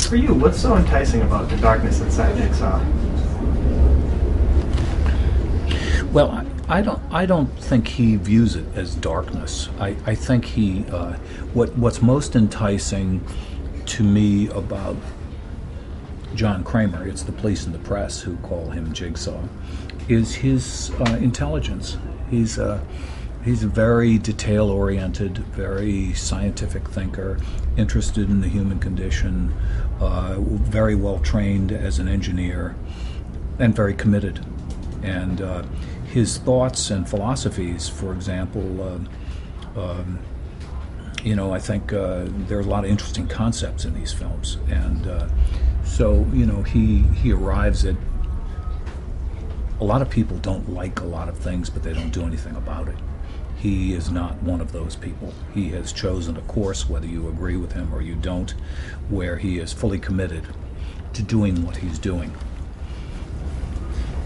For you, what's so enticing about the darkness inside Jigsaw? Well, I don't think he views it as darkness. I think what's most enticing to me about John Kramer, it's the police and the press who call him Jigsaw, is his intelligence. He's a very detail-oriented, very scientific thinker, interested in the human condition, very well trained as an engineer, and very committed. And his thoughts and philosophies, for example, I think there are a lot of interesting concepts in these films, and so he arrives at. A lot of people don't like a lot of things, but they don't do anything about it. He is not one of those people. He has chosen a course, whether you agree with him or you don't, where he is fully committed to doing what he's doing.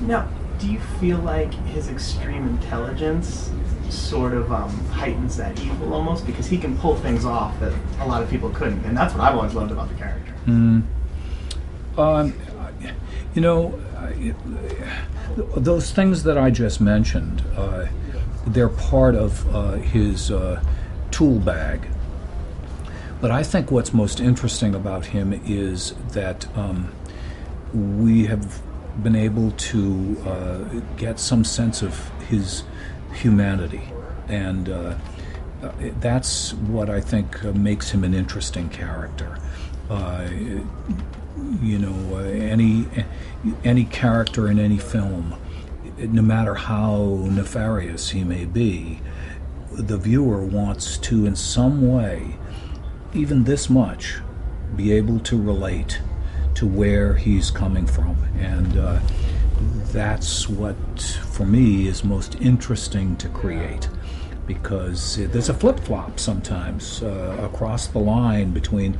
Now, do you feel like his extreme intelligence sort of heightens that evil almost? Because he can pull things off that a lot of people couldn't, and that's what I've always loved about the character. Those things that I just mentioned, they're part of his tool bag. But I think what's most interesting about him is that we have been able to get some sense of his humanity, and that's what I think makes him an interesting character. Any character in any film, no matter how nefarious he may be, the viewer wants to, in some way, even this much, be able to relate to where he's coming from. And that's what, for me, is most interesting to create. Because there's a flip-flop sometimes across the line between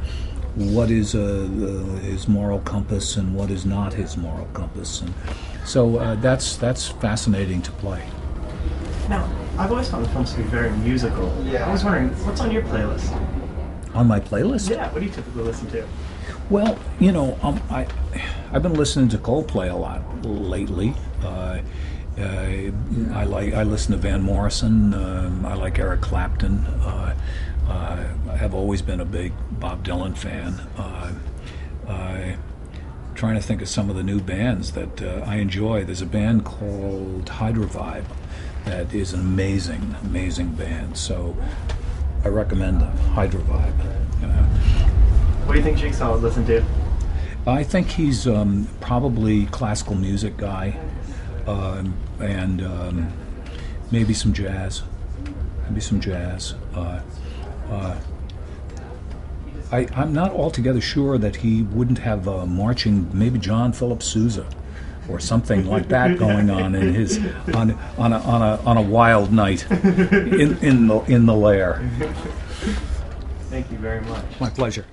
what is his moral compass and what is not his moral compass, and so that's fascinating to play. Now, I've always found the films to be very musical. Yeah. I was wondering, what's on your playlist? On my playlist? Yeah. What do you typically listen to? Well, I've been listening to Coldplay a lot lately. I listen to Van Morrison. I like Eric Clapton. I have always been a big Bob Dylan fan. Trying to think of some of the new bands that I enjoy. There's a band called Hydrovibe that is an amazing band. So I recommend them, Hydrovibe. What do you think Jigsaw would listen to? I think he's probably classical music guy, and maybe some jazz. I'm not altogether sure that he wouldn't have marching, maybe John Philip Sousa or something like that going on in his on a wild night in the lair. Thank you very much. My pleasure.